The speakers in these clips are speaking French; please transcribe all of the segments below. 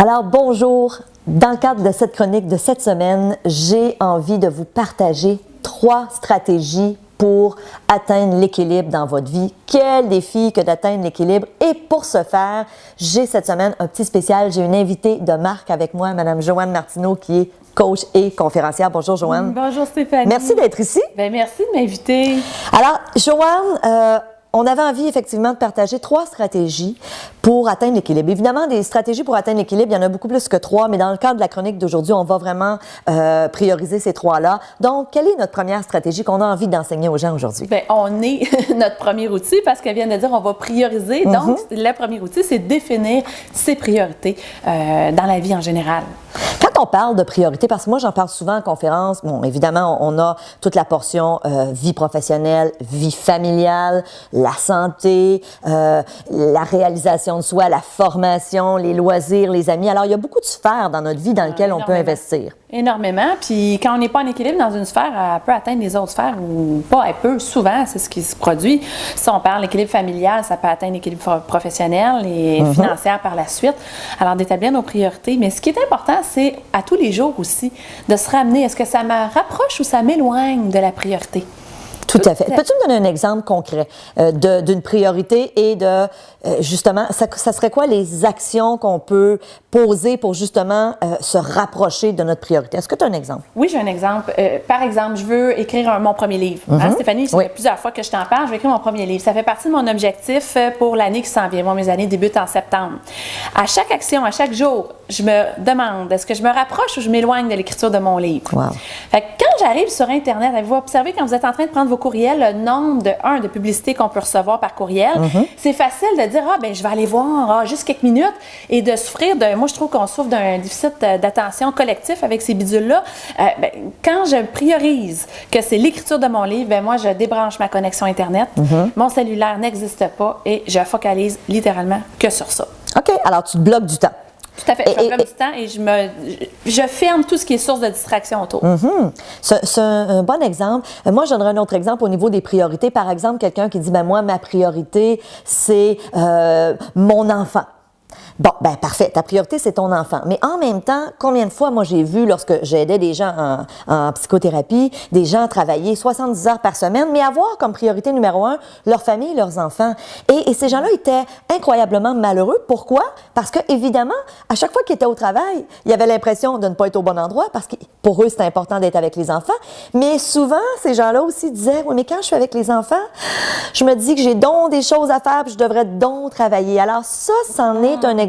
Alors, bonjour. Dans le cadre de cette chronique de cette semaine, j'ai envie de vous partager 3 stratégies pour atteindre l'équilibre dans votre vie. Quel défi que d'atteindre l'équilibre! Et pour ce faire, j'ai cette semaine un petit spécial. J'ai une invitée de marque avec moi, Mme Joanne Martineau, qui est coach et conférencière. Bonjour, Joanne. Bonjour, Stéphanie. Merci d'être ici. Bien, merci de m'inviter. Alors, Joanne, on avait envie effectivement de partager 3 stratégies pour atteindre l'équilibre. Évidemment, des stratégies pour atteindre l'équilibre, il y en a beaucoup plus que 3, mais dans le cadre de la chronique d'aujourd'hui, on va vraiment prioriser ces 3-là. Donc, quelle est notre première stratégie qu'on a envie d'enseigner aux gens aujourd'hui? Bien, on est notre premier outil parce qu'elle vient de dire on va prioriser. Donc, le premier outil, c'est définir ses priorités dans la vie en général. Quand on parle de priorité, parce que moi, j'en parle souvent en conférence, bon, évidemment, on a toute la portion vie professionnelle, vie familiale, la santé, la réalisation de soi, la formation, les loisirs, les amis. Alors, il y a beaucoup de sphères dans notre vie dans lesquelles on peut investir. Énormément. Puis quand on n'est pas en équilibre dans une sphère, elle peut atteindre les autres sphères ou pas, elle peut. Souvent, c'est ce qui se produit. Si on parle d'équilibre familial, ça peut atteindre l'équilibre professionnel et financier par la suite. Alors, d'établir nos priorités. Mais ce qui est important, c'est à tous les jours aussi de se ramener. Est-ce que ça me rapproche ou ça m'éloigne de la priorité? Tout à fait. Peux-tu me donner un exemple concret d'une priorité et de, justement, ça serait quoi les actions qu'on peut poser pour justement se rapprocher de notre priorité? Est-ce que tu as un exemple? Oui, j'ai un exemple. Par exemple, je veux écrire mon premier livre. Hein, Stéphanie, ça fait plusieurs fois que je t'en parle, je vais écrire mon premier livre. Ça fait partie de mon objectif pour l'année qui s'en vient. Moi, mes années débutent en septembre. À chaque action, à chaque jour, je me demande, est-ce que je me rapproche ou je m'éloigne de l'écriture de mon livre? Wow. Fait que quand j'arrive sur Internet, avez-vous observé quand vous êtes en train de prendre vos courriels, le nombre de publicités qu'on peut recevoir par courriel? C'est facile de dire, je vais aller voir juste quelques minutes et de souffrir moi, je trouve qu'on souffre d'un déficit d'attention collectif avec ces bidules-là. Quand je priorise que c'est l'écriture de mon livre, moi, je débranche ma connexion Internet. Mon cellulaire n'existe pas et je focalise littéralement que sur ça. OK. Alors, tu te bloques du temps. Tout à fait. Je bloque du temps et je ferme tout ce qui est source de distraction autour. C'est un bon exemple. Moi, je donnerais un autre exemple au niveau des priorités. Par exemple, quelqu'un qui dit, moi, ma priorité, c'est mon enfant. Bon, parfait. Ta priorité, c'est ton enfant. Mais en même temps, combien de fois, moi, j'ai vu, lorsque j'aidais des gens en psychothérapie, des gens travailler 70 heures par semaine, mais avoir comme priorité numéro 1 leur famille, leurs enfants. Et ces gens-là étaient incroyablement malheureux. Pourquoi? Parce que, évidemment, à chaque fois qu'ils étaient au travail, ils avaient l'impression de ne pas être au bon endroit parce que pour eux, c'est important d'être avec les enfants. Mais souvent, ces gens-là aussi disaient, oui, mais quand je suis avec les enfants, je me dis que j'ai donc des choses à faire puis je devrais donc travailler. Alors ça, c'en est un exemple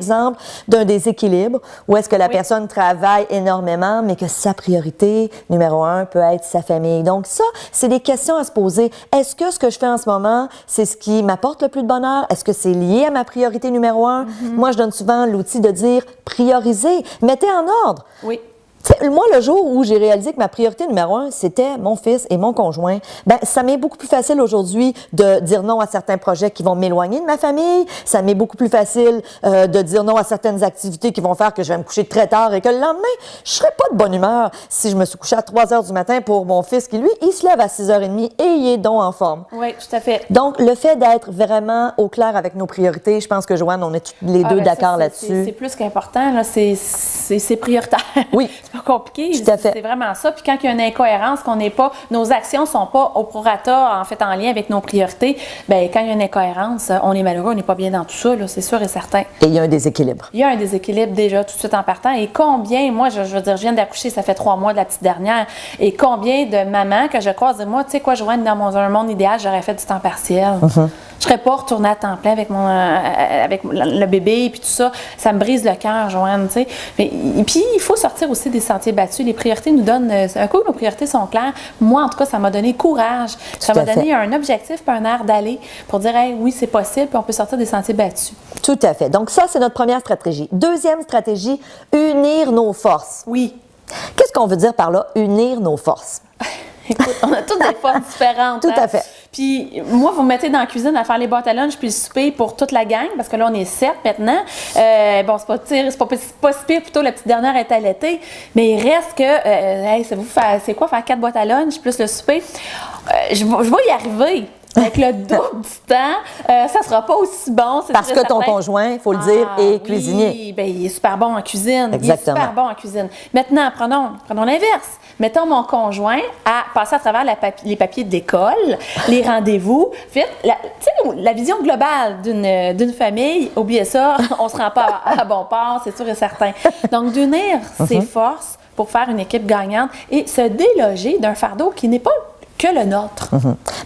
d'un déséquilibre où est-ce que la personne travaille énormément, mais que sa priorité numéro 1 peut être sa famille. Donc ça, c'est des questions à se poser. Est-ce que ce que je fais en ce moment, c'est ce qui m'apporte le plus de bonheur? Est-ce que c'est lié à ma priorité numéro 1? Moi, je donne souvent l'outil de dire prioriser. Mettez en ordre. Oui. T'sais, moi, le jour où j'ai réalisé que ma priorité numéro 1, c'était mon fils et mon conjoint, ça m'est beaucoup plus facile aujourd'hui de dire non à certains projets qui vont m'éloigner de ma famille. Ça m'est beaucoup plus facile de dire non à certaines activités qui vont faire que je vais me coucher très tard et que le lendemain, je serai pas de bonne humeur si je me suis couchée à 3 heures du matin pour mon fils qui, lui, il se lève à 6h30 et il est donc en forme. Oui, tout à fait. Donc, le fait d'être vraiment au clair avec nos priorités, je pense que, Joanne, on est tous les deux d'accord là-dessus. C'est plus qu'important, là. C'est prioritaire. Oui. C'est pas compliqué. Tout à fait. C'est vraiment ça. Puis quand il y a une incohérence, nos actions sont pas au prorata, en fait, en lien avec nos priorités, quand il y a une incohérence, on est malheureux, on n'est pas bien dans tout ça, là, c'est sûr et certain. Et il y a un déséquilibre. Il y a un déséquilibre déjà tout de suite en partant. Et combien, moi, je veux dire, je viens d'accoucher, ça fait 3 mois de la petite dernière, et combien de mamans que je croise, moi, tu sais quoi, Joanne, dans un monde idéal, j'aurais fait du temps partiel. Je serais pas retournée à temps plein avec le bébé puis tout ça. Ça me brise le cœur, Joanne, tu sais. Et puis, il faut sortir aussi des sentiers battus. Les priorités nous donnent... Un coup, nos priorités sont claires. Moi, en tout cas, ça m'a donné courage. Ça m'a donné un objectif puis un air d'aller pour dire, hey, oui, c'est possible puis on peut sortir des sentiers battus. Tout à fait. Donc ça, c'est notre première stratégie. Deuxième stratégie, unir nos forces. Oui. Qu'est-ce qu'on veut dire par là, unir nos forces? Écoute, on a toutes des forces différentes. Tout à fait. Puis moi, vous me mettez dans la cuisine à faire les boîtes à lunch puis le souper pour toute la gang, parce que là, on est 7 maintenant. Bon, c'est pas si pire, plutôt la petite dernière est allaitée, mais il reste que, c'est quoi faire 4 boîtes à lunch plus le souper? Je vais y arriver. Avec le double du temps, ça sera pas aussi bon. Parce que ton conjoint, il faut le dire, est cuisinier. Oui, bien, il est super bon en cuisine. Exactement. Il est super bon en cuisine. Maintenant, prenons l'inverse. Mettons mon conjoint à passer à travers les papiers de l'école, les rendez-vous. La vision globale d'une famille, oubliez ça, on ne se rend pas à bon port, c'est sûr et certain. Donc, d'unir ses forces pour faire une équipe gagnante et se déloger d'un fardeau qui n'est pas que le nôtre.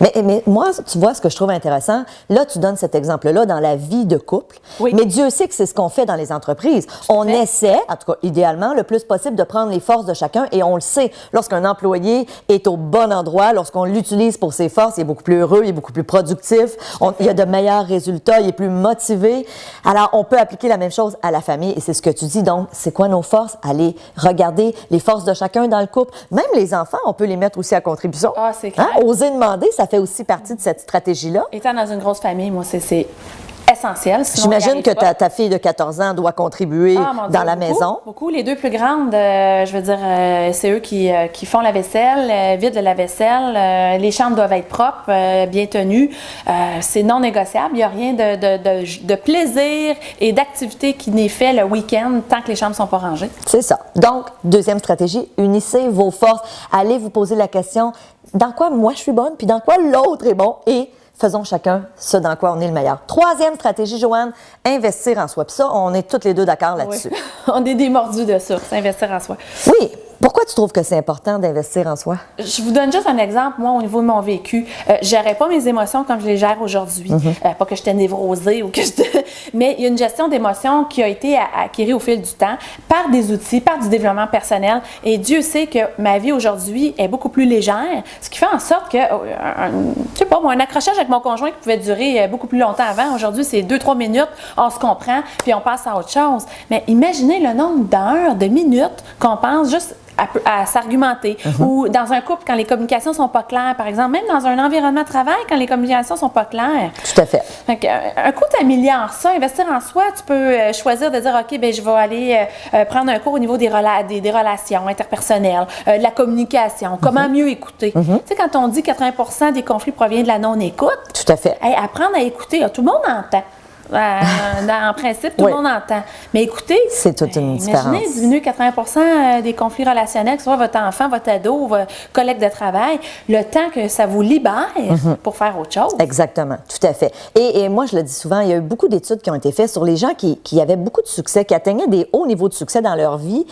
Mais moi, tu vois, ce que je trouve intéressant, là, tu donnes cet exemple-là dans la vie de couple, Oui. mais Dieu sait que c'est ce qu'on fait dans les entreprises. On essaie, en tout cas, idéalement, le plus possible de prendre les forces de chacun, et on le sait, lorsqu'un employé est au bon endroit, lorsqu'on l'utilise pour ses forces, il est beaucoup plus heureux, il est beaucoup plus productif, il a de meilleurs résultats, il est plus motivé. Alors, on peut appliquer la même chose à la famille, et c'est ce que tu dis. Donc, c'est quoi nos forces? Aller regarder les forces de chacun dans le couple. Même les enfants, on peut les mettre aussi à contribution. Ah, c'est clair. Oser demander, ça fait aussi partie de cette stratégie-là. Étant dans une grosse famille, moi, c'est essentiel. J'imagine que ta fille de 14 ans doit contribuer dans la maison. Beaucoup. Les deux plus grandes, je veux dire, c'est eux qui font la vaisselle, vident la vaisselle. Les chambres doivent être propres, bien tenues. C'est non négociable. Il n'y a rien de plaisir et d'activité qui n'est fait le week-end tant que les chambres ne sont pas rangées. C'est ça. Donc, deuxième stratégie, unissez vos forces. Allez vous poser la question, dans quoi moi je suis bonne, puis dans quoi l'autre est bon, et faisons chacun ce dans quoi on est le meilleur. Troisième stratégie, Joanne, investir en soi. Puis ça, on est toutes les deux d'accord là-dessus. Oui. On est des mordus de ça, c'est investir en soi. Oui. Pourquoi tu trouves que c'est important d'investir en soi? Je vous donne juste un exemple. Moi, au niveau de mon vécu, je gérais pas mes émotions comme je les gère aujourd'hui. Pas que j'étais névrosée ou que mais il y a une gestion d'émotions qui a été acquise au fil du temps par des outils, par du développement personnel. Et Dieu sait que ma vie aujourd'hui est beaucoup plus légère, ce qui fait en sorte que, je sais pas, moi, un accrochage avec mon conjoint qui pouvait durer beaucoup plus longtemps avant, aujourd'hui, c'est 2-3 minutes, on se comprend, puis on passe à autre chose. Mais imaginez le nombre d'heures, de minutes qu'on pense juste à s'argumenter. Ou dans un couple, quand les communications sont pas claires, par exemple, même dans un environnement de travail, quand les communications sont pas claires. Tout à fait. Donc, un coup, tu améliores ça, investir en soi, tu peux choisir de dire, OK, ben je vais aller prendre un cours au niveau des relations interpersonnelles, de la communication, comment mieux écouter. Tu sais, quand on dit 80% des conflits proviennent de la non-écoute, tout à fait. Apprendre à écouter, tout le monde entend. En principe, tout le monde entend. Mais écoutez, c'est toute une différence. Imaginez diminuer 80% des conflits relationnels, que ce soit votre enfant, votre ado, votre collègue de travail, le temps que ça vous libère pour faire autre chose. Exactement, tout à fait. Et moi, je le dis souvent, il y a eu beaucoup d'études qui ont été faites sur les gens qui avaient beaucoup de succès, qui atteignaient des hauts niveaux de succès dans leur vie.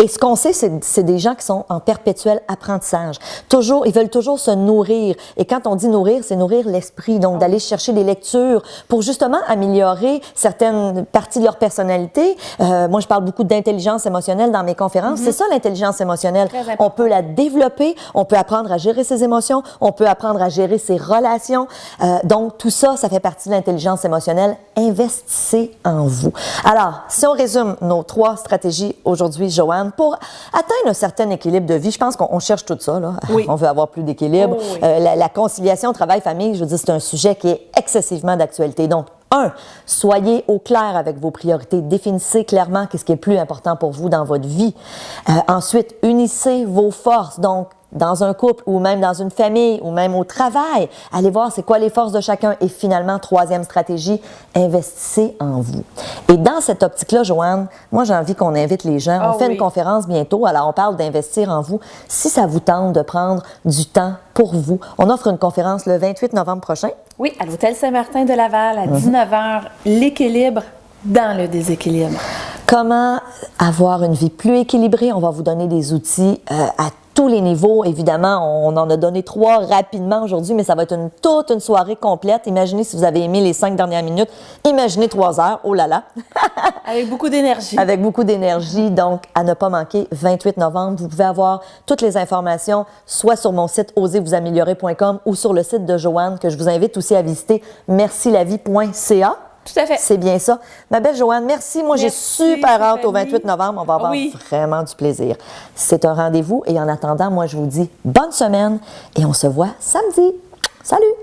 Et ce qu'on sait, c'est des gens qui sont en perpétuel apprentissage. Toujours, ils veulent toujours se nourrir. Et quand on dit nourrir, c'est nourrir l'esprit. Donc, d'aller chercher des lectures pour justement améliorer certaines parties de leur personnalité. Moi, je parle beaucoup d'intelligence émotionnelle dans mes conférences. C'est ça, l'intelligence émotionnelle. On peut la développer, on peut apprendre à gérer ses émotions, on peut apprendre à gérer ses relations. Donc, tout ça, ça fait partie de l'intelligence émotionnelle. Investissez en vous. Alors, si on résume nos 3 stratégies aujourd'hui, Joanne, pour atteindre un certain équilibre de vie, je pense qu'on cherche tout ça, là. Oui. On veut avoir plus d'équilibre. Oh, oui. La conciliation travail-famille, je veux dire, c'est un sujet qui est excessivement d'actualité. Donc, 1, soyez au clair avec vos priorités. Définissez clairement ce qui est plus important pour vous dans votre vie. Ensuite, unissez vos forces. Donc, dans un couple ou même dans une famille ou même au travail, allez voir c'est quoi les forces de chacun. Et finalement, 3e stratégie, investissez en vous. Et dans cette optique-là, Joanne, moi, j'ai envie qu'on invite les gens. On fait une conférence bientôt. Alors, on parle d'investir en vous. Si ça vous tente de prendre du temps pour vous, on offre une conférence le 28 novembre prochain. Oui, à l'Hôtel Saint-Martin de Laval, à 19h, l'équilibre dans le déséquilibre. Comment avoir une vie plus équilibrée? On va vous donner des outils à tous les niveaux. Évidemment, on en a donné 3 rapidement aujourd'hui, mais ça va être toute une soirée complète. Imaginez si vous avez aimé les 5 dernières minutes. Imaginez 3 heures. Oh là là! Avec beaucoup d'énergie. Avec beaucoup d'énergie. Donc, à ne pas manquer, 28 novembre. Vous pouvez avoir toutes les informations, soit sur mon site osezvousaméliorer.com ou sur le site de Joanne, que je vous invite aussi à visiter, mercilavie.ca. Tout à fait. C'est bien ça. Ma belle Joanne, merci. Moi, j'ai super hâte au 28 novembre. On va avoir vraiment du plaisir. C'est un rendez-vous. Et en attendant, moi, je vous dis bonne semaine et on se voit samedi. Salut!